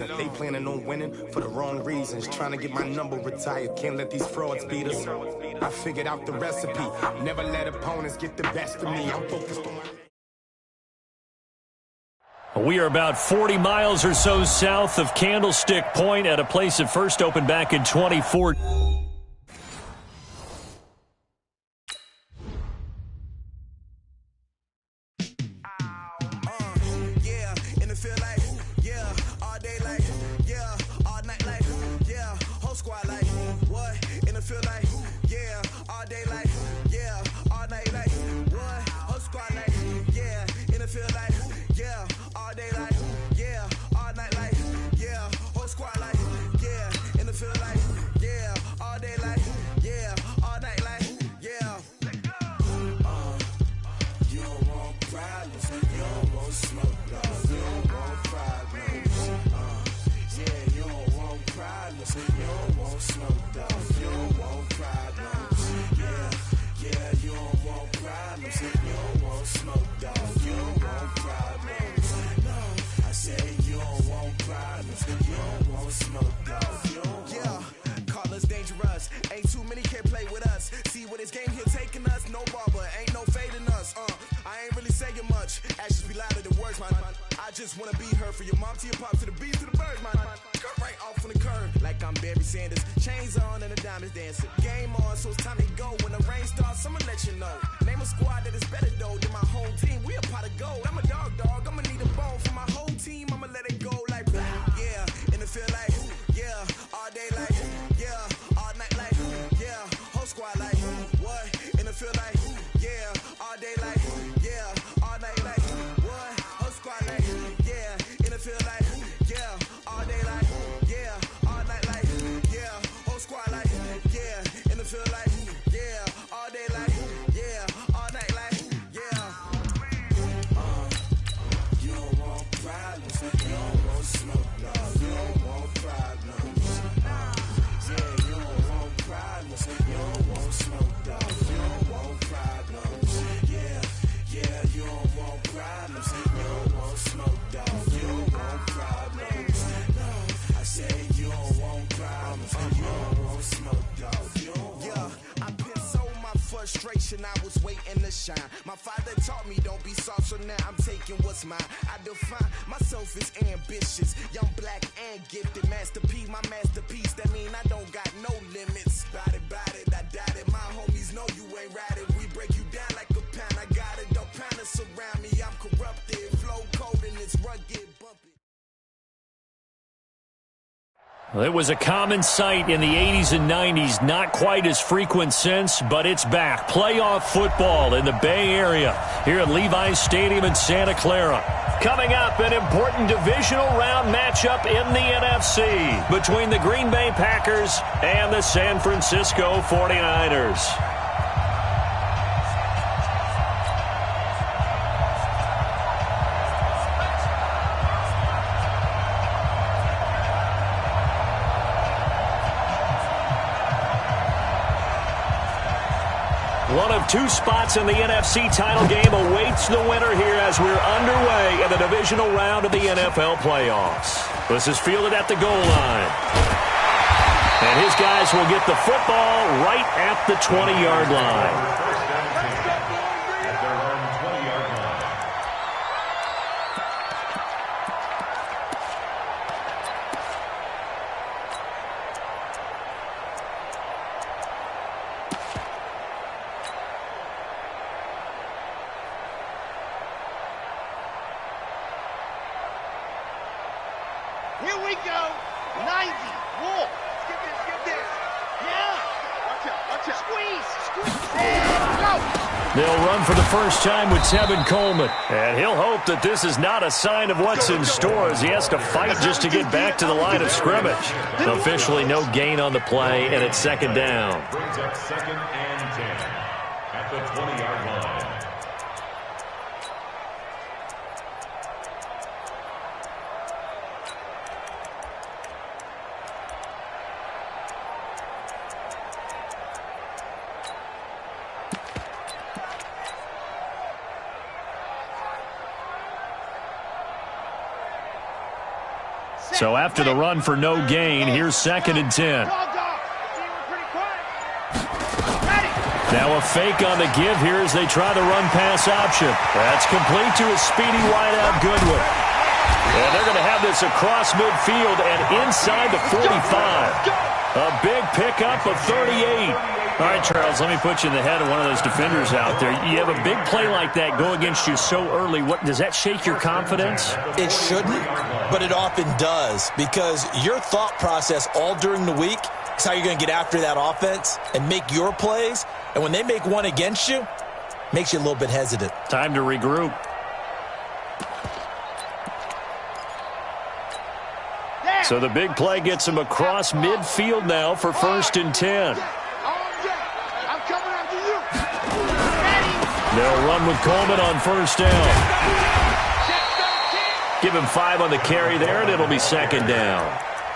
They planning on winning for the wrong reasons, trying to get my number retired. Can't let these frauds beat us. I figured out the recipe. Never let opponents get the best of me. I'm focused on my... We are about 40 miles or so south of Candlestick Point at a place that first opened back in 2014. I was waiting to shine. My father taught me don't be soft, so now I'm taking what's mine. I define myself as ambitious, young, black, and gifted. Master P, my masterpiece. That mean I don't got no limits. Bout it, I doubt it. My homies know you ain't ratted. We break you down like a pound. I got it, don't pound us around me. I'm corrupted, flow cold and it's rugged, bumpy. Well, it was a common sight in the 80s and 90s, not quite as frequent since, but it's back. Playoff football in the Bay Area here at Levi's Stadium in Santa Clara. Coming up, an important divisional round matchup in the NFC between the Green Bay Packers and the San Francisco 49ers. One of two spots in the NFC title game awaits the winner here as we're underway in the divisional round of the NFL playoffs. This is fielded at the goal line. And his guys will get the football right at the 20-yard line. Here we go. 90. Wolf. Get this. Yeah. Watch out. Squeeze. Go. They'll run for the first time with Tevin Coleman. And he'll hope that this is not a sign of what's in store as he has to fight just to get back to the line of scrimmage. Officially no gain on the play, and it's second down. Brings up 2nd and 10 at the 20-yard line. So after the run for no gain, here's 2nd and 10. Now a fake on the give here as they try the run-pass option. That's complete to a speedy wideout Goodwin. And they're going to have this across midfield and inside the 45. A big pickup of 38. All right, Charles, let me put you in the head of one of those defenders out there. You have a big play like that go against you so early. What does that shake your confidence? It shouldn't, but it often does, because your thought process all during the week is how you're going to get after that offense and make your plays. And when they make one against you, it makes you a little bit hesitant. Time to regroup. So the big play gets him across midfield now for 1st and 10. They'll run with Coleman on 1st down. Give him 5 on the carry there, and it'll be 2nd down.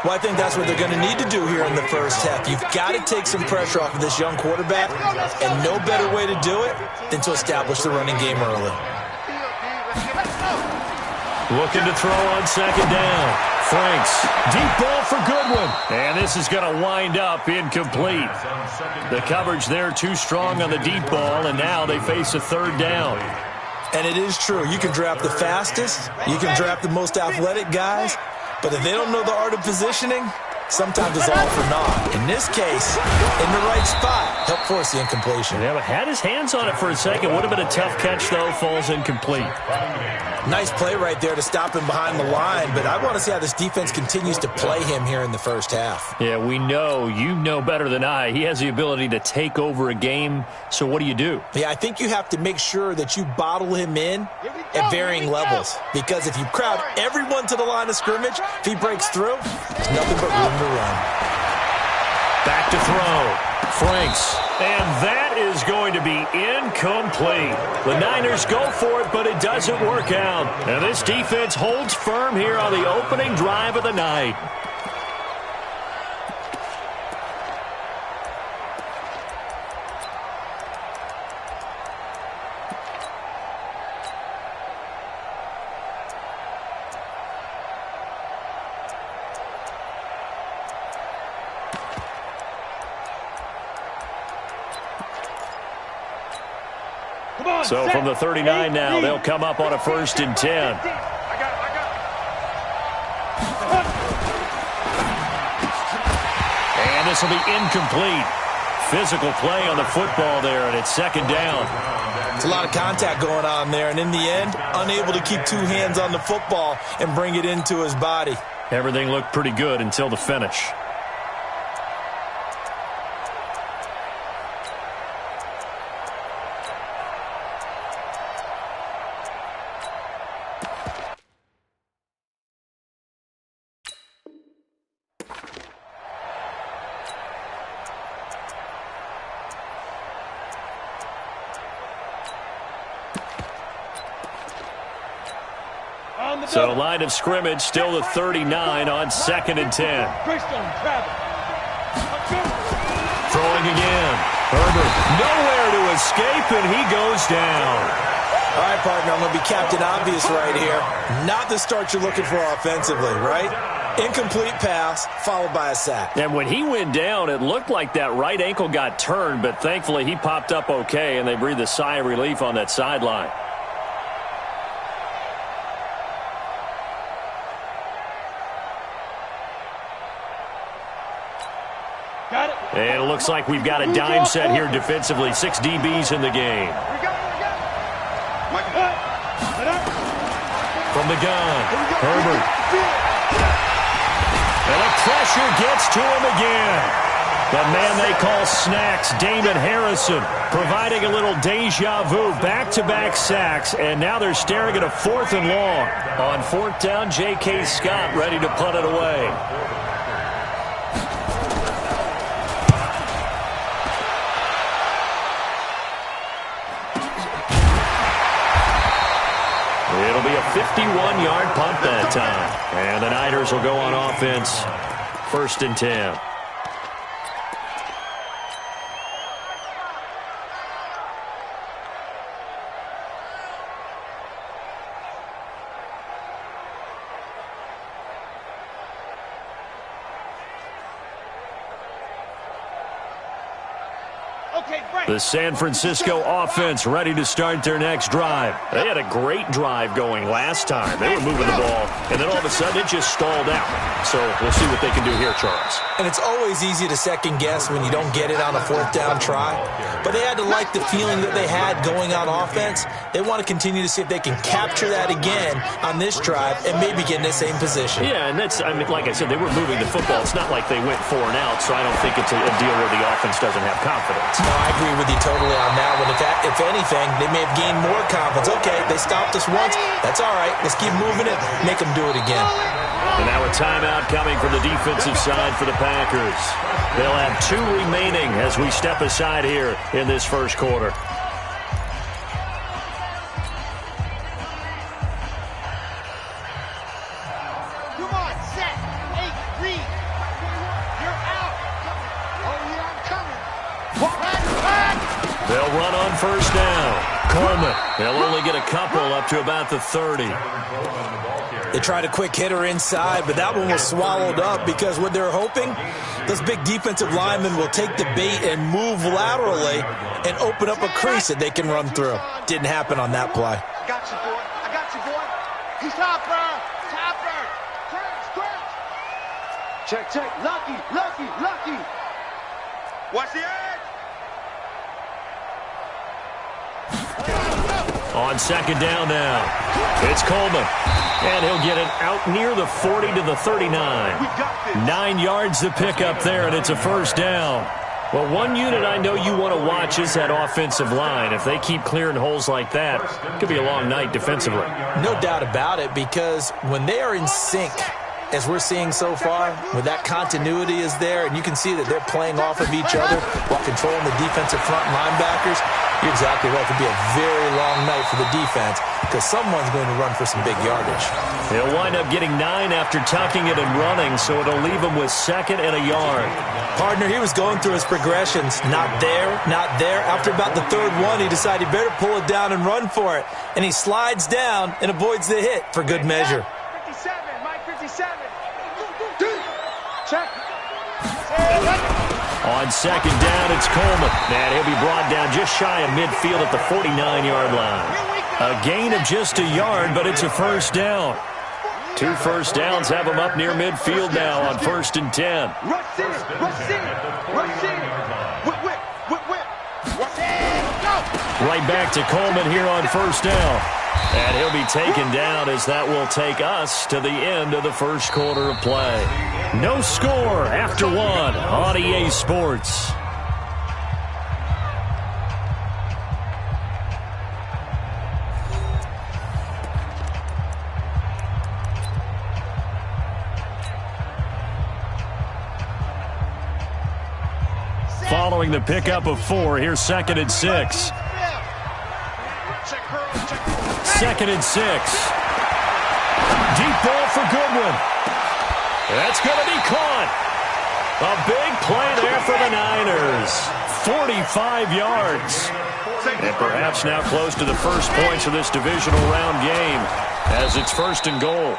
Well, I think that's what they're going to need to do here in the first half. You've got to take some pressure off of this young quarterback, and no better way to do it than to establish the running game early. Looking to throw on 2nd down. Franks, deep ball for Goodwin. And this is going to wind up incomplete. The coverage there too strong on the deep ball, and now they face a 3rd down. And it is true. You can draft the fastest. You can draft the most athletic guys. But if they don't know the art of positioning, sometimes it's all for naught. In this case, in the right spot, help force the incompletion. Yeah, but had his hands on it for a second. Would have been a tough catch, though. Falls incomplete. Nice play right there to stop him behind the line, but I want to see how this defense continues to play him here in the first half. Yeah, we know. You know better than I. He has the ability to take over a game, so what do you do? Yeah, I think you have to make sure that you bottle him in at varying levels, because if you crowd everyone to the line of scrimmage, if he breaks through, there's nothing but room to run. Back to throw. Franks. And that is going to be incomplete. The Niners go for it, but it doesn't work out. And this defense holds firm here on the opening drive of the night. So from the 39 now, they'll come up on a 1st and 10. And this will be incomplete. Physical play on the football there, and it's 2nd down. It's a lot of contact going on there, and in the end, unable to keep 2 hands on the football and bring it into his body. Everything looked pretty good until the finish. So line of scrimmage still the 39 on 2nd and 10. Throwing again. Herbert nowhere to escape, and he goes down. All right, partner, I'm going to be Captain Obvious right here. Not the start you're looking for offensively, right? Incomplete pass followed by a sack. And when he went down, it looked like that right ankle got turned, but thankfully he popped up okay, and they breathed a sigh of relief on that sideline. And it looks like we've got a dime set here defensively. 6 DBs in the game. From the gun, Herbert. And the pressure gets to him again. The man they call Snacks, Damon Harrison, providing a little deja vu, back-to-back sacks, and now they're staring at a 4th and long. On 4th down, J.K. Scott ready to punt it away. It'll be a 51-yard punt that time. And the Niners will go on offense. 1st and 10. The San Francisco offense ready to start their next drive. They had a great drive going last time. They were moving the ball, and then all of a sudden it just stalled out. So we'll see what they can do here, Charles. And it's always easy to second guess when you don't get it on a fourth down try. But they had to like the feeling that they had going on offense. They want to continue to see if they can capture that again on this drive and maybe get in the same position. Yeah, and that's, I mean, like I said, they were moving the football. It's not like they went 4 and out, so I don't think it's a deal where the offense doesn't have confidence. No, I agree with you totally on that one. If anything, they may have gained more confidence. Okay, they stopped us once. That's all right. Let's keep moving it. Make them do it again. And now a timeout coming from the defensive side for the Packers. They'll have 2 remaining as we step aside here in this first quarter. Come on, set. 8, read. You're out. Oh, yeah, I'm coming. Back. They'll run on first down. Coleman. They'll only get a couple up to about the 30. They tried a quick hitter inside, but that one was swallowed up because what they're hoping, those big defensive linemen will take the bait and move laterally and open up a crease that they can run through. Didn't happen on that play. I got you, boy. I got you, boy. He's topper. Topper. Check. Lucky. Watch the edge. On second down now, it's Coleman. And he'll get it out near the 40 to the 39. 9 yards to pick up there, and it's a first down. Well, one unit I know you want to watch is that offensive line. If they keep clearing holes like that, it could be a long night defensively. No doubt about it, because when they are in sync, as we're seeing so far, when that continuity is there, and you can see that they're playing off of each other while controlling the defensive front linebackers, you're exactly right. It could be a very long night for the defense because someone's going to run for some big yardage. They'll wind up getting 9 after tucking it and running, so it'll leave them with 2nd and a yard. Partner, he was going through his progressions. Not there. After about the 3rd one, he decided he better pull it down and run for it. And he slides down and avoids the hit for good measure. 57, Mike 57. Check. On second down, it's Coleman. And he'll be brought down just shy of midfield at the 49-yard line. A gain of just a yard, but it's a first down. 2 first downs have him up near midfield now on 1st and 10. Rush in. Whip. Rush in. Go. Right back to Coleman here on first down. And he'll be taken down as that will take us to the end of the first quarter of play. No score after 1 on EA Sports. Following the pickup of 4, here's 2nd and 6. 2nd and 6. Deep ball for Goodwin. That's going to be caught. A big play there for the Niners. 45 yards. And perhaps now close to the first points of this divisional round game as it's 1st and goal.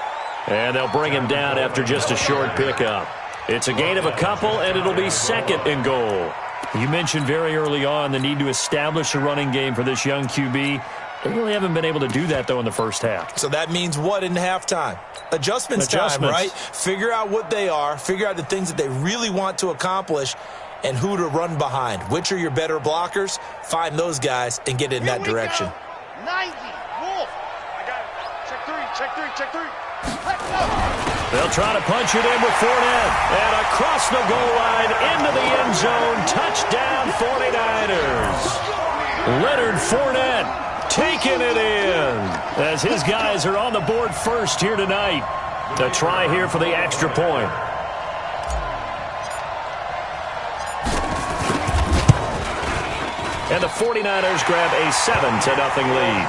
And they'll bring him down after just a short pickup. It's a gain of a couple, and it'll be 2nd and goal. You mentioned very early on the need to establish a running game for this young QB. They really haven't been able to do that, though, in the first half. So that means what in halftime? Adjustments time, right? Figure out what they are, figure out the things that they really want to accomplish, and who to run behind. Which are your better blockers? Find those guys and get in that direction. 90, Wolf. I got it. Check three. Let's go. They'll try to punch it in with Fournette. And across the goal line, into the end zone. Touchdown, 49ers. Leonard Fournette taking it in as his guys are on the board first here tonight. A try here for the extra point. And the 49ers grab a 7-0 lead.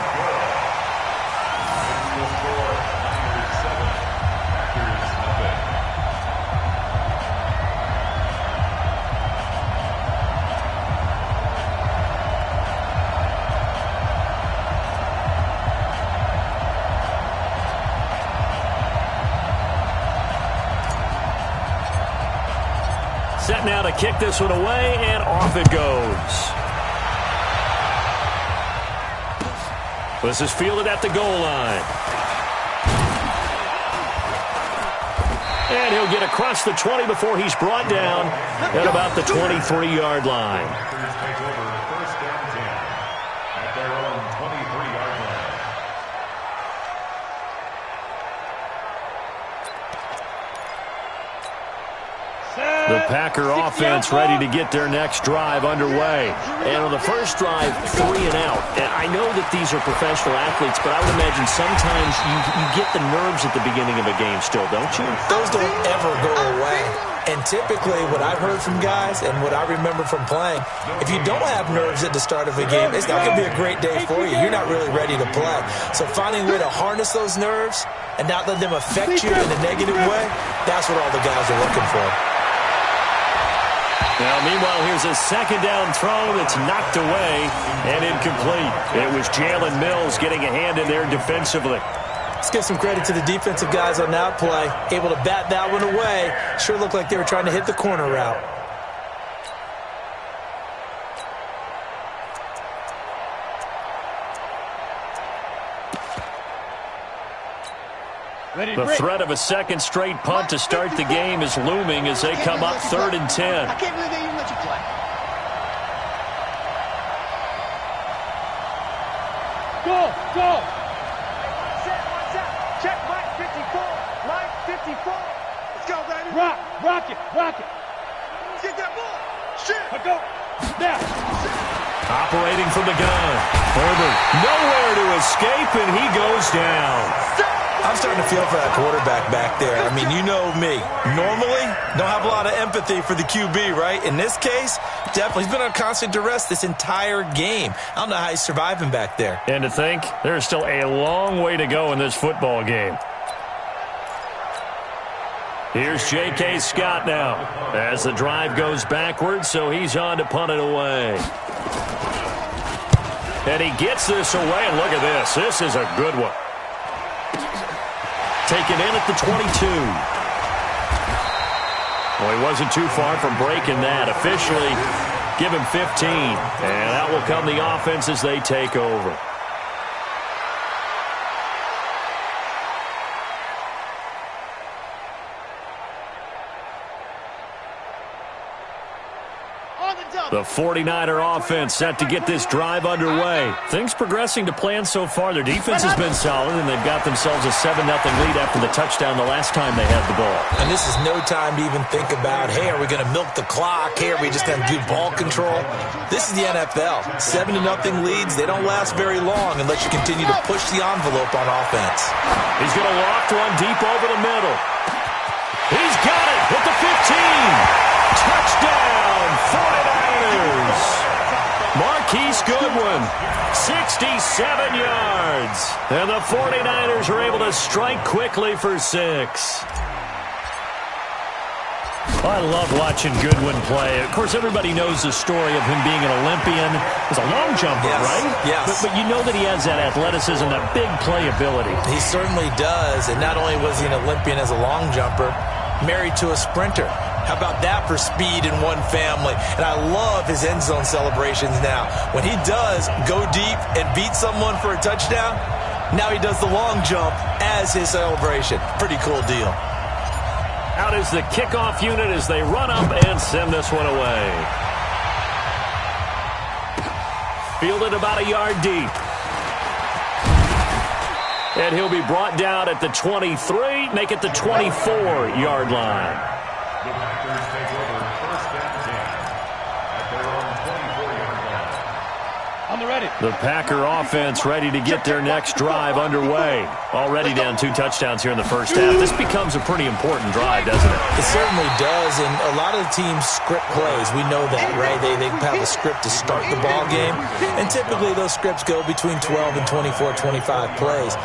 Set now to kick this one away, and off it goes. This is fielded at the goal line. And he'll get across the 20 before he's brought down at about the 23-yard line. Take over first down 10 at their own 23-yard line. The Packer offense ready to get their next drive underway. And on the first drive, 3 and out. And I know that these are professional athletes, but I would imagine sometimes you get the nerves at the beginning of a game still, don't you? Those don't ever go away. And typically what I've heard from guys and what I remember from playing, if you don't have nerves at the start of a game, it's not going to be a great day for you. You're not really ready to play. So finding a way to harness those nerves and not let them affect you in a negative way, that's what all the guys are looking for. Now, meanwhile, here's a second down throw that's knocked away and incomplete. It was Jalen Mills getting a hand in there defensively. Let's give some credit to the defensive guys on that play. Able to bat that one away. Sure looked like they were trying to hit the corner route. The threat of a second straight punt to start the game is looming as they come up 3rd and 10. I can't believe they even let you play. Go! Watch out. Check Mike 54. Mike 54. Let's go, baby. Rock it. Get that ball. Shit. Go. Now. Operating from the gun. Herbert nowhere to escape, and he goes down. I'm starting to feel for that quarterback back there. I mean, you know me. Normally, don't have a lot of empathy for the QB, right? In this case, definitely. He's been on constant duress this entire game. I don't know how he's surviving back there. And to think, there's still a long way to go in this football game. Here's J.K. Scott now as the drive goes backwards, so he's on to punt it away. And he gets this away, and look at this. This is a good one. Taken in at the 22. Well, he wasn't too far from breaking that. Officially, give him 15. And out will come the offense as they take over. The 49er offense set to get this drive underway. Things progressing to plan so far. Their defense has been solid, and they've got themselves a 7-0 lead after the touchdown the last time they had the ball. And this is no time to even think about, hey, are we going to milk the clock? Hey, are we just going to do ball control? This is the NFL. 7-0 leads, they don't last very long unless you continue to push the envelope on offense. He's going to loft one deep over the middle. He's got it at the 15. Touchdown, 49ers. Marquise Goodwin, 67 yards. And the 49ers are able to strike quickly for 6. I love watching Goodwin play. Of course, everybody knows the story of him being an Olympian. He's a long jumper, right? Yes. But you know that he has that athleticism, that big playability. He certainly does. And not only was he an Olympian as a long jumper, married to a sprinter. How about that for speed in one family? And I love his end zone celebrations now. When he does go deep and beat someone for a touchdown, now he does the long jump as his celebration. Pretty cool deal. Out is the kickoff unit as they run up and send this one away. Fielded about a yard deep. And he'll be brought down at the 23, make it the 24-yard line. The Packers take over first and 10 at their own 24-yard line. On the ready. The Packer offense ready to get their next drive underway. Already down 2 touchdowns here in the first half. This becomes a pretty important drive, doesn't it? It certainly does, and a lot of the teams script plays. We know that, right? They have a script to start the ball game, and typically those scripts go between 12 and 24, 25 plays.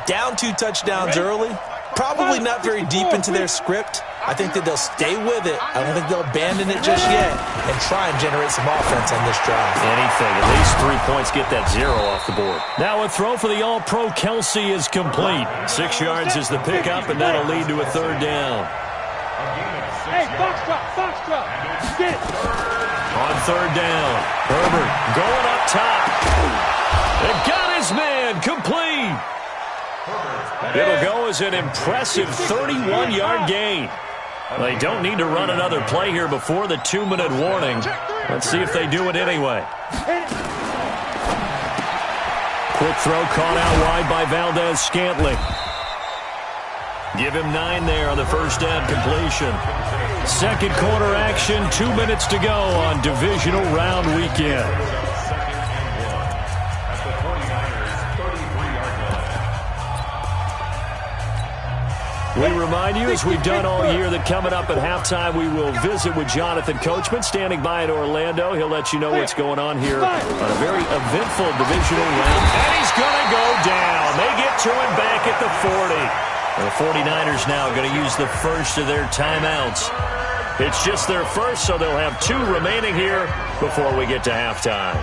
Down 2 touchdowns early, probably not very deep into their script. I think that they'll stay with it. I don't think they'll abandon it just yet and try and generate some offense on this drive. Anything. At least 3 points, get that 0 off the board. Now a throw for the All-Pro Kelsey is complete. 6 yards is the pickup, and that'll lead to a 3rd down. Hey, Foxtrot. Get it. On 3rd down, Herbert going up top. They got it. his man, complete. It'll go as an impressive 31-yard gain. They don't need to run another play here before the 2-minute warning. Let's see if they do it anyway. Quick throw caught out wide by Valdez-Scantling. Give him 9 there on the first down completion. Second quarter action, 2 minutes to go on divisional round weekend. We remind you, as we've done all year, that coming up at halftime, we will visit with Jonathan Coachman, standing by in Orlando. He'll let you know what's going on here on a very eventful divisional round. And he's going to go down. They get to him back at the 40. The 49ers now going to use the first of their timeouts. It's just their first, so they'll have 2 remaining here before we get to halftime.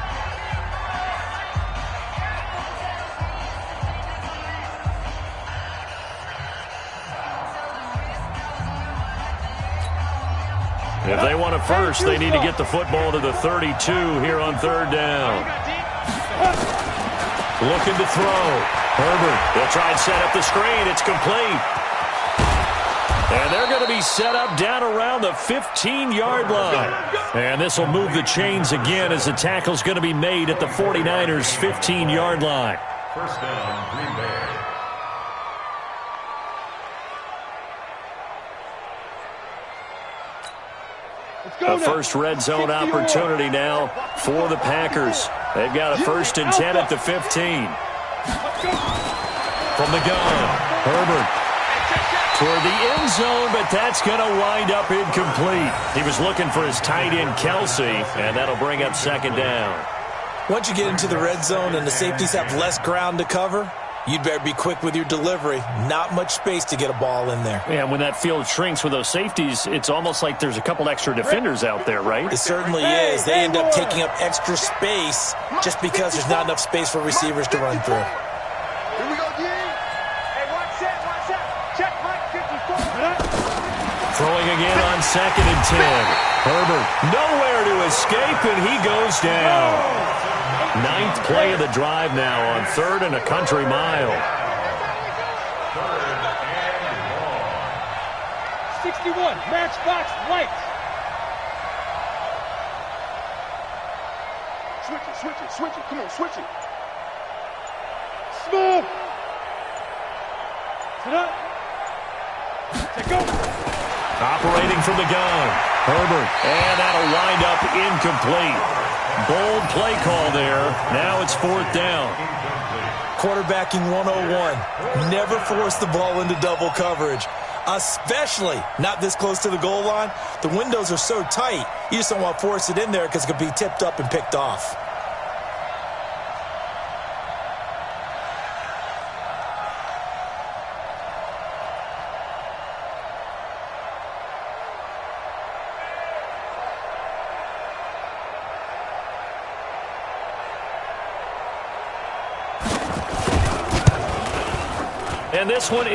If they want a first, they need to get the football to the 32 here on third down. Looking to throw. Herbert, they'll try and set up the screen. It's complete. And they're going to be set up down around the 15-yard line. And this will move the chains again as the tackle's going to be made at the 49ers' 15-yard line. First down, Green Bay. The first red zone opportunity now for the Packers. They've got a 1st and 10 at the 15. From the gun, Herbert toward the end zone, but that's going to wind up incomplete. He was looking for his tight end, Kelsey, and that'll bring up second down. Once you get into the red zone and the safeties have less ground to cover, you'd better be quick with your delivery. Not much space to get a ball in there. Yeah, when that field shrinks with those safeties, it's almost like there's a couple extra defenders out there, right? It certainly is. They end up taking up extra space just because there's not enough space for receivers to run through. Here we go, G. Hey, watch that. Check Mike 54. Throwing again on 2nd and 10. Herbert nowhere to escape, and he goes down. 9th play of the drive now on 3rd and a country mile. 61, matchbox right. Switch it. Come on, switch it. Smooth. Sit up. Take go. Operating from the gun. Herbert. And that'll wind up incomplete. Bold play call there. Now it's 4th down. Quarterbacking 101. Never force the ball into double coverage, especially not this close to the goal line. The windows are so tight, you just don't want to force it in there because it could be tipped up and picked off. And this one is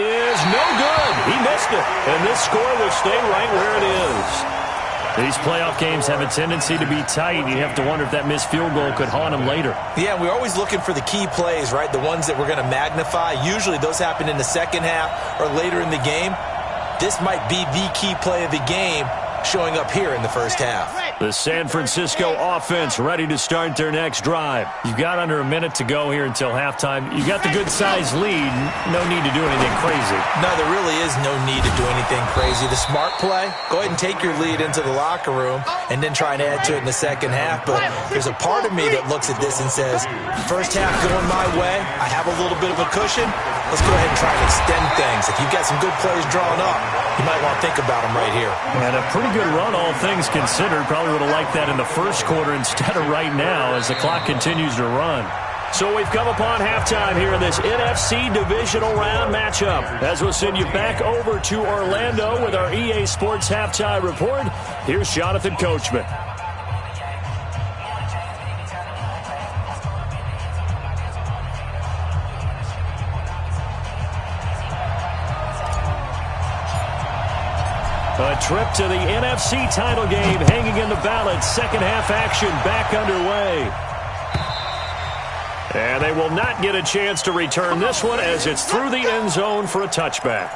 no good. He missed it. And this score will stay right where it is. These playoff games have a tendency to be tight. You have to wonder if that missed field goal could haunt them later. Yeah, we're always looking for the key plays, right? The ones that we're going to magnify. Usually those happen in the second half or later in the game. This might be the key play of the game showing up here in the first half. The San Francisco offense ready to start their next drive. You've got under a minute to go here until halftime. You got the good-sized lead. No need to do anything crazy. No, there really is no need to do anything crazy. The smart play, go ahead and take your lead into the locker room and then try and add to it in the second half. But there's a part of me that looks at this and says, first half going my way, I have a little bit of a cushion. Let's go ahead and try and extend things. If you've got some good plays drawn up, you might want to think about them right here. And a pretty good run, all things considered. Probably would have liked that in the first quarter instead of right now as the clock continues to run. So we've come upon halftime here in this NFC divisional round matchup. As we'll send you back over to Orlando with our EA Sports halftime report, here's Jonathan Coachman. A trip to the NFC title game hanging in the balance. Second half action back underway. And they will not get a chance to return this one as it's through the end zone for a touchback.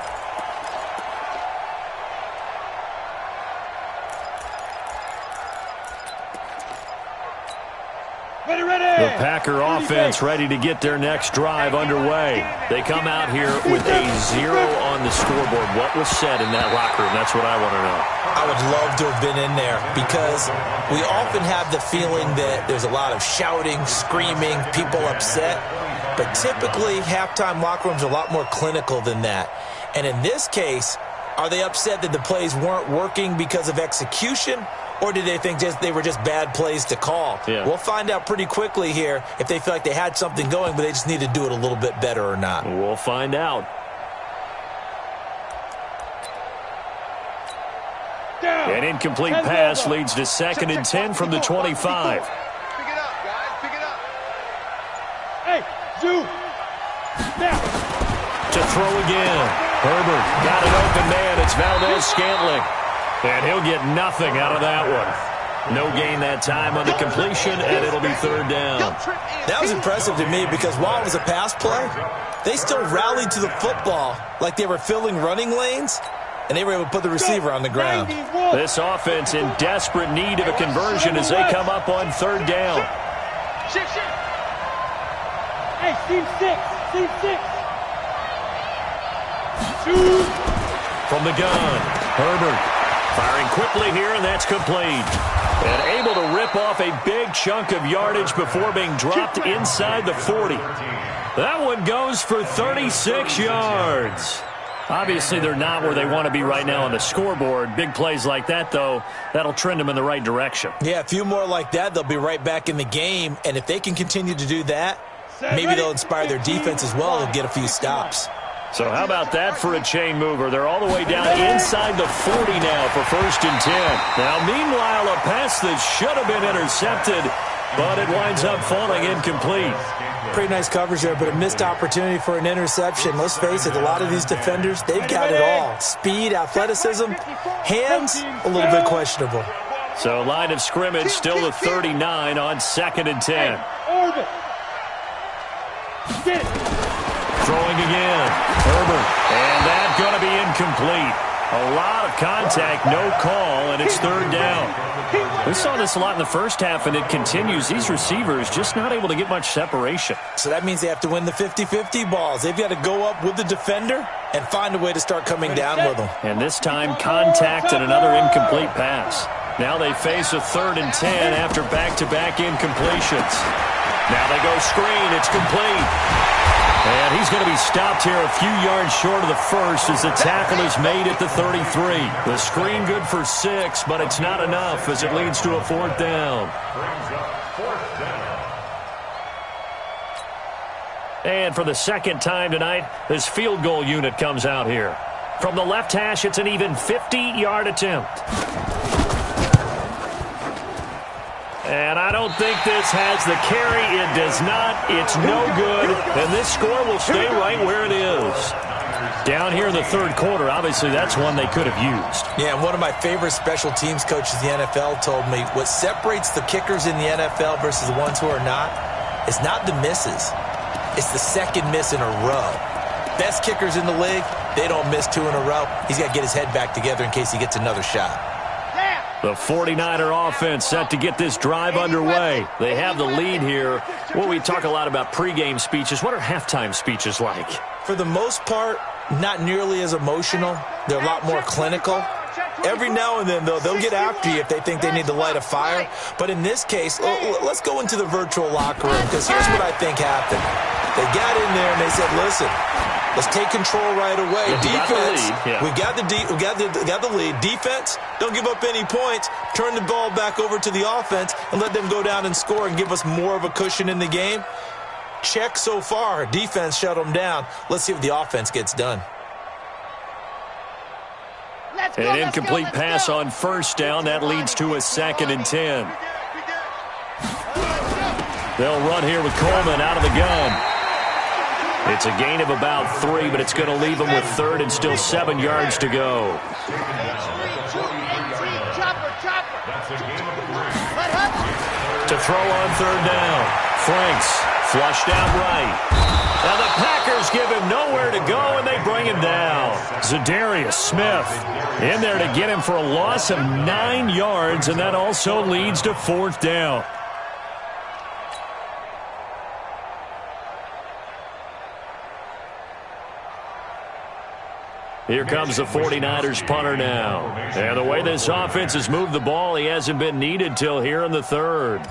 The Packer offense ready to get their next drive underway. They come out here with a 0 on the scoreboard. What was said in that locker room? That's what I want to know. I would love to have been in there because we often have the feeling that there's a lot of shouting, screaming, people upset. But typically, halftime locker rooms are a lot more clinical than that. And in this case, are they upset that the plays weren't working because of execution? Or did they think they were just bad plays to call? Yeah. We'll find out pretty quickly here if they feel like they had something going, but they just need to do it a little bit better or not. We'll find out. An incomplete pass leads to 2nd and 10 from the 25. Pick it up, guys. Pick it up. Hey, Zoo. Now. To throw again. Herbert got an open man. It's Valdez-Scantling. And he'll get nothing out of that one. No gain that time on the completion, and it'll be 3rd down. That was impressive to me because while it was a pass play, they still rallied to the football like they were filling running lanes, and they were able to put the receiver on the ground. This offense in desperate need of a conversion as they come up on 3rd down. Shift. Hey, team 6. From the gun, Herbert firing quickly here, and that's complete. And able to rip off a big chunk of yardage before being dropped inside the 40. That one goes for 36 yards. Obviously, they're not where they want to be right now on the scoreboard. Big plays like that, though, that'll trend them in the right direction. Yeah, a few more like that, they'll be right back in the game. And if they can continue to do that, maybe they'll inspire their defense as well and get a few stops. So how about that for a chain mover? They're all the way down inside the 40 now for 1st and 10. Now, meanwhile, a pass that should have been intercepted, but it winds up falling incomplete. Pretty nice coverage there, but a missed opportunity for an interception. Let's face it, a lot of these defenders, they've got it all. Speed, athleticism, hands, a little bit questionable. So line of scrimmage still the 39 on 2nd and 10. Throwing again. Herbert. And that's going to be incomplete. A lot of contact, no call, and it's 3rd down. We saw this a lot in the first half, and it continues. These receivers just not able to get much separation. So that means they have to win the 50-50 balls. They've got to go up with the defender and find a way to start coming down with them. And this time, contact and another incomplete pass. Now they face a 3rd and 10 after back-to-back incompletions. Now they go screen. It's complete. And he's going to be stopped here a few yards short of the first as the tackle is made at the 33. The screen good for 6, but it's not enough as it leads to a 4th down. And for the 2nd time tonight, this field goal unit comes out here. From the left hash, it's an even 50-yard attempt. And I don't think this has the carry. It does not. It's no good. And this score will stay right where it is. Down here in the 3rd quarter, obviously that's one they could have used. Yeah, and one of my favorite special teams coaches in the NFL told me what separates the kickers in the NFL versus the ones who are not is not the misses. It's the 2nd miss in a row. Best kickers in the league, they don't miss 2 in a row. He's got to get his head back together in case he gets another shot. The 49er offense set to get this drive underway. They have the lead here. Well, we talk a lot about pregame speeches. What are halftime speeches like? For the most part, not nearly as emotional. They're a lot more clinical. Every now and then, though, they'll get after you if they think they need to light a fire. But in this case, let's go into the virtual locker room because here's what I think happened. They got in there and they said, listen, let's take control right away. Defense, we got the lead. Defense, don't give up any points. Turn the ball back over to the offense and let them go down and score and give us more of a cushion in the game. Check so far. Defense shut them down. Let's see if the offense gets done. An incomplete pass on 1st down. That leads to a 2nd and 10. They'll run here with Coleman out of the gun. It's a gain of about 3, but it's going to leave them with 3rd and still 7 yards to go. To throw on 3rd down. Franks Flushed out right. Now the Packers give him nowhere to go, and they bring him down. Zadarius Smith in there to get him for a loss of 9 yards, and that also leads to 4th down. Here comes the 49ers punter now. And the way this offense has moved the ball, he hasn't been needed till here in the 3rd.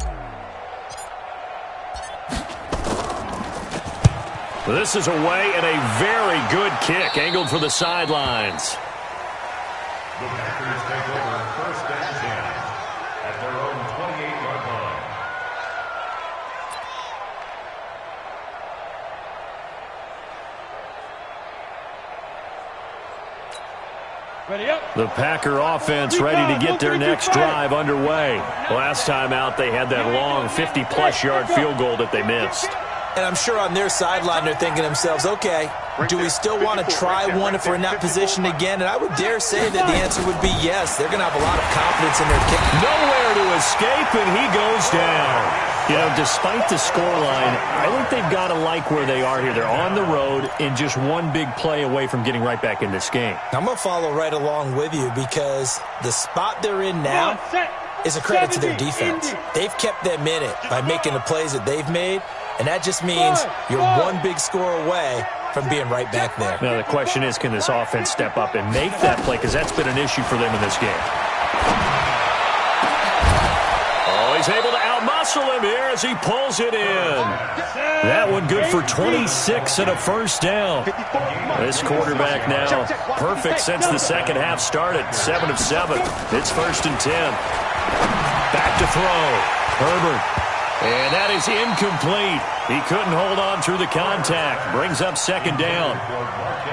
This is away and a very good kick, angled for the sidelines. The Packers take over 1st and 10 at their own 28-yard line. The Packer offense ready to get their next drive underway. Last time out, they had that long 50-plus yard field goal that they missed. And I'm sure on their sideline they're thinking to themselves, okay, do we still want to try one if we're in that position again? And I would dare say that the answer would be yes. They're going to have a lot of confidence in their kick. Nowhere to escape, and he goes down. You know, despite the scoreline, I think they've got to like where they are here. They're on the road and just one big play away from getting right back in this game. I'm going to follow right along with you because the spot they're in now is a credit to their defense. They've kept them in it by making the plays that they've made, and that just means you're one big score away from being right back there. Now, the question is, can this offense step up and make that play? Because that's been an issue for them in this game. Oh, he's able to outmuscle him here as he pulls it in. That one good for 26 and a 1st down. This quarterback now perfect since the second half started. 7 of 7. It's 1st and 10. Back to throw. Herbert. And that is incomplete. He couldn't hold on through the contact. Brings up 2nd down.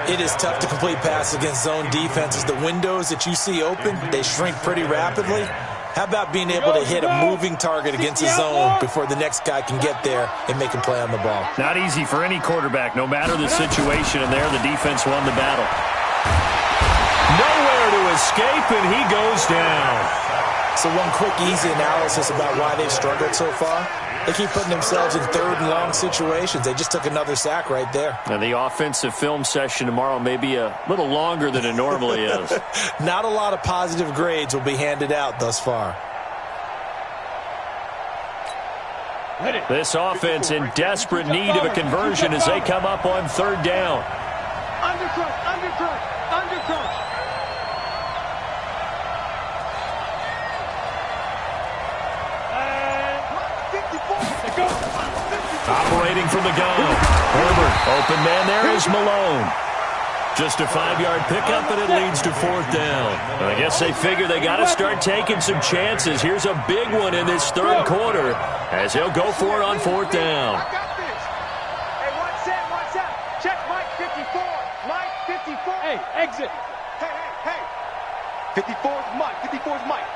It is tough to complete passes against zone defenses. The windows that you see open, they shrink pretty rapidly. How about being able to hit a moving target against a zone before the next guy can get there and make a play on the ball? Not easy for any quarterback, no matter the situation, and there the defense won the battle. Nowhere to escape, and he goes down. So one quick, easy analysis about why they've struggled so far. They keep putting themselves in 3rd and long situations. They just took another sack right there. Now, the offensive film session tomorrow may be a little longer than it normally is. Not a lot of positive grades will be handed out thus far. This offense in desperate need of a conversion as they come up on 3rd down. Undercut, undercut, undercut. Operating from the gun. Herbert, open man there is Malone. Just a 5-yard pickup, and it leads to 4th down. I guess they figure they got to start taking some chances. Here's a big one in this 3rd quarter as he'll go for it on 4th down. I got this. Hey, what's up? Check Mike 54. Mike 54. Hey, exit. Hey. 54's Mike. 54's Mike.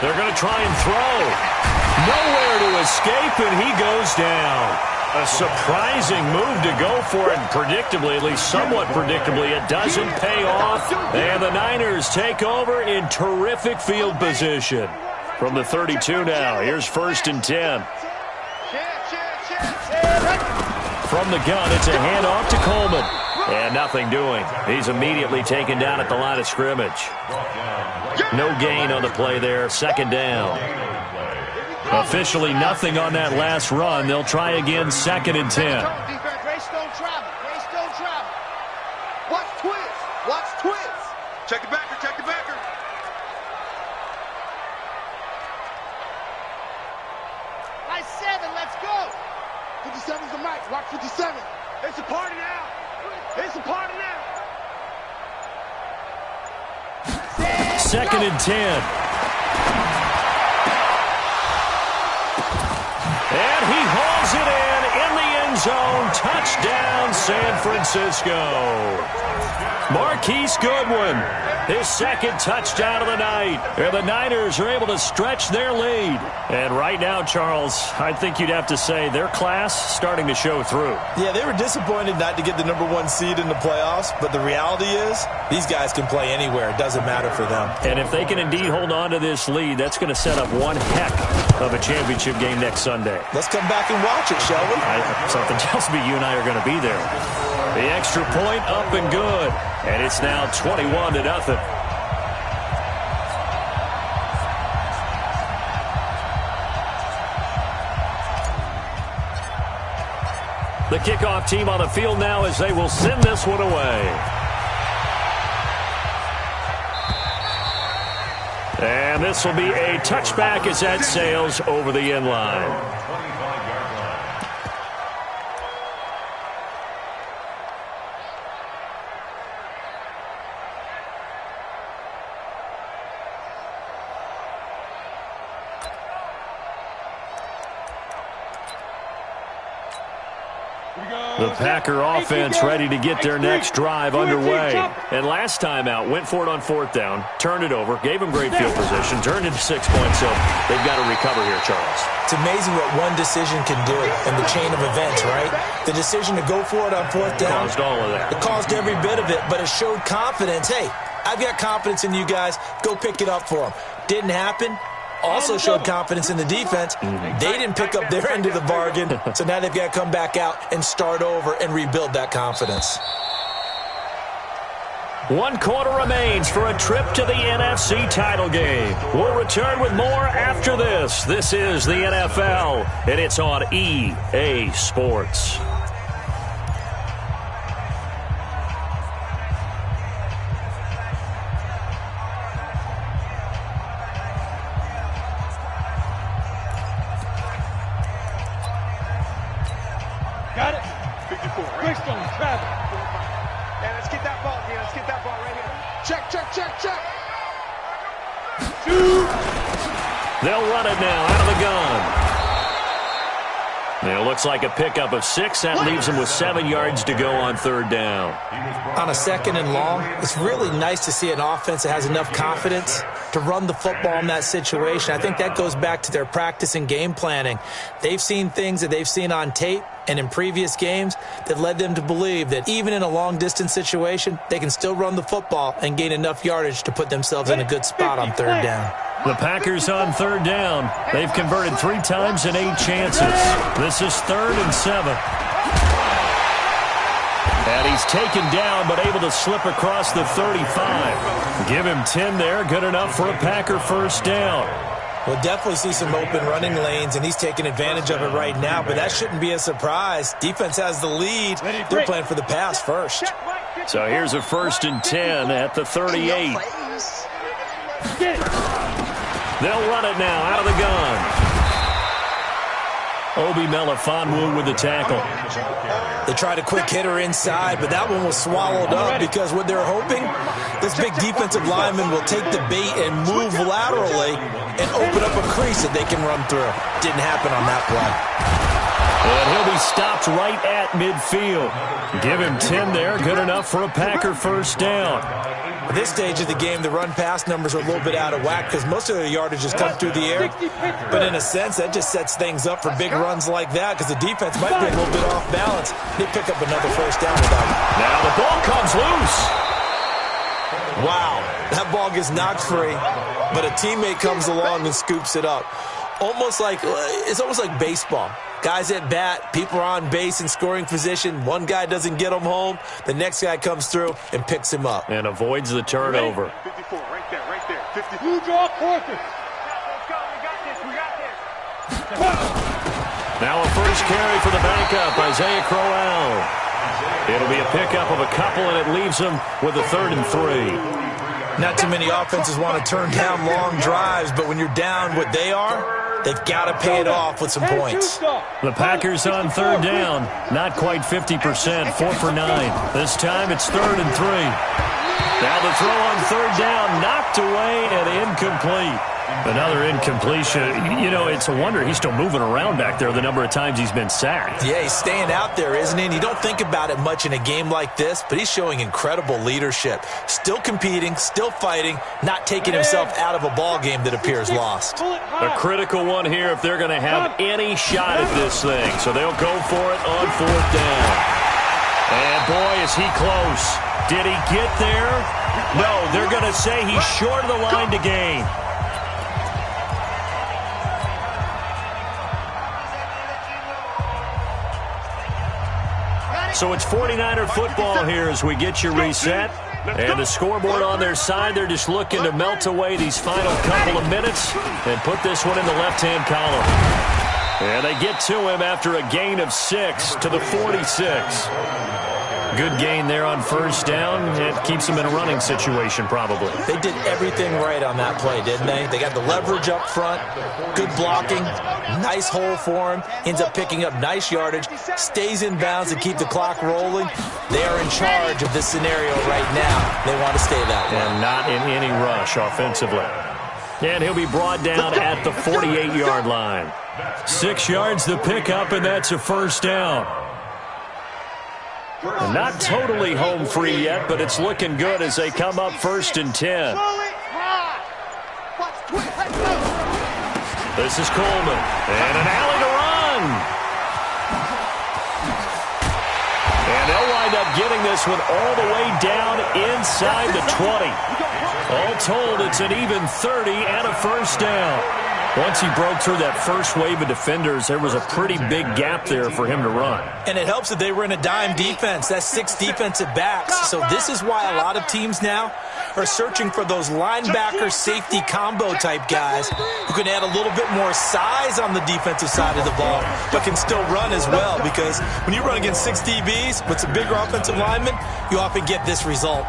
They're going to try and throw. Nowhere to escape, and he goes down. A surprising move to go for it, and predictably, at least somewhat predictably, it doesn't pay off. And the Niners take over in terrific field position. From the 32 now, here's 1st and 10. From the gun, it's a handoff to Coleman. And nothing doing. He's immediately taken down at the line of scrimmage. No gain on the play there, 2nd down. Officially nothing on that last run. They'll try again, 2nd and 10. Race don't travel. Watch twist. Check the backer. Nice 7, let's go. 57's the mic. Watch 57. It's a party now. 2nd and 10. And he hauls it in the end zone. Touchdown, San Francisco. Marquise Goodwin, his second touchdown of the night. And the Niners are able to stretch their lead. And right now, Charles, I think you'd have to say their class starting to show through. Yeah, they were disappointed not to get the #1 seed in the playoffs, but the reality is these guys can play anywhere. It doesn't matter for them. And if they can indeed hold on to this lead, that's going to set up one heck of a championship game next Sunday. Let's come back and watch it, shall we? Something tells me you and I are going to be there. The extra point up and good. And it's now 21-0. The kickoff team on the field now as they will send this one away. And this will be a touchback as that sails over the end line. The Packer offense ready to get their next drive underway. And last time out, went for it on 4th down, turned it over, gave them great field position, turned into 6 points, so they've got to recover here, Charles. It's amazing what one decision can do in the chain of events, right? The decision to go for it on 4th down. Caused all of that. It caused every bit of it, but it showed confidence. Hey, I've got confidence in you guys. Go pick it up for them. Didn't happen. Also showed confidence in the defense. They didn't pick up their end of the bargain, so now they've got to come back out and start over and rebuild that confidence. 1 quarter remains for a trip to the NFC title game. We'll return with more after this. This is the NFL, and it's on EA Sports. Got it. 54. Quickstone, travel. Yeah, let's get that ball. Yeah, let's get that ball right here. Check, check, check, check. They'll run it now out of the gun. It looks like a pickup of 6. That leaves them with 7 yards to go on 3rd down. On a 2nd and long, it's really nice to see an offense that has enough confidence to run the football in that situation. I think that goes back to their practice and game planning. They've seen things that they've seen on tape and in previous games that led them to believe that even in a long-distance situation, they can still run the football and gain enough yardage to put themselves in a good spot on 3rd down. The Packers on 3rd down. They've converted 3 times in 8 chances. This is 3rd and 7. And he's taken down but able to slip across the 35. Give him 10 there. Good enough for a Packer 1st down. We'll definitely see some open running lanes, and he's taking advantage of it right now, but that shouldn't be a surprise. Defense has the lead. They're playing for the pass first. So here's a 1st and 10 at the 38. They'll run it now out of the gun. Obi Melifonwu with the tackle. They tried a quick hitter inside, but that one was swallowed up because what they're hoping, this big defensive lineman will take the bait and move laterally and open up a crease that they can run through. Didn't happen on that play. And he'll be stopped right at midfield. Give him 10 there. Good enough for a Packer 1st down. At this stage of the game, the run-pass numbers are a little bit out of whack because most of their yardage has come through the air. But in a sense, that just sets things up for big runs like that because the defense might be a little bit off balance. They pick up another 1st down without it. Now the ball comes loose. Wow, that ball gets knocked free, but a teammate comes along and scoops it up. It's almost like baseball. Guys at bat, people are on base in scoring position. One guy doesn't get him home. The next guy comes through and picks him up. And avoids the turnover. 54, right there. 50. Who draw quarters? Let's go, we got this. Now a 1st carry for the backup, Isaiah Crowell. It'll be a pickup of a couple, and it leaves them with a 3rd and 3. Not too many offenses want to turn down long drives, but when you're down what they are, they've got to pay it off with some points. The Packers on 3rd down. Not quite 50%, 4 for 9. This time it's 3rd and 3. Now the throw on third down, knocked away and incomplete. Another incompletion. You know, it's a wonder he's still moving around back there the number of times he's been sacked. Yeah, he's staying out there, isn't he? And you don't think about it much in a game like this, but he's showing incredible leadership. Still competing, still fighting, not taking himself out of a ball game that appears lost. A critical one here if they're going to have any shot at this thing. So they'll go for it on fourth down. And boy, is he close. Did he get there? No, they're going to say he's short of the line to gain. So it's 49er football here as we get you reset. And the scoreboard on their side, they're just looking to melt away these final couple of minutes and put this one in the left-hand column. And they get to him after a gain of 6 to the 46. Good gain there on first down. It keeps them in a running situation probably. They did everything right on that play, didn't they? They got the leverage up front, good blocking, nice hole for him, ends up picking up nice yardage, stays in bounds to keep the clock rolling. They are in charge of this scenario right now. They want to stay that way. And not in any rush offensively. And he'll be brought down at the 48-yard line. 6 yards the pickup, and that's a first down. Not totally home free yet, but it's looking good as they come up 1st and 10. This is Coleman. And an alley to run. And they'll wind up getting this one all the way down inside the 20. All told, it's an even 30 and a first down. Once he broke through that first wave of defenders, there was a pretty big gap there for him to run. And it helps that they were in a dime defense. That's 6 defensive backs. So this is why a lot of teams now are searching for those linebacker safety combo type guys who can add a little bit more size on the defensive side of the ball, but can still run as well. Because when you run against 6 DBs with some bigger offensive linemen, you often get this result.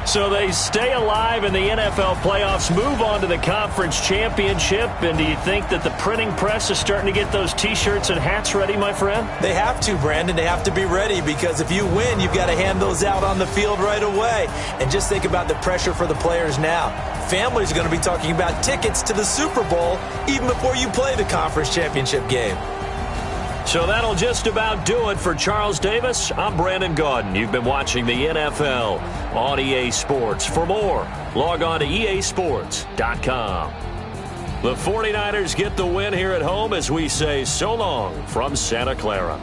So they stay alive in the NFL playoffs, move on to the conference championship. And do you think that the printing press is starting to get those T-shirts and hats ready, my friend? They have to, Brandon. They have to be ready because if you win, you've got to hand those out on the field right away. And just think about the pressure for the players now. Families are going to be talking about tickets to the Super Bowl even before you play the conference championship game. So that'll just about do it for Charles Davis. I'm Brandon Gaudin. You've been watching the NFL on EA Sports. For more, log on to easports.com. The 49ers get the win here at home as we say so long from Santa Clara.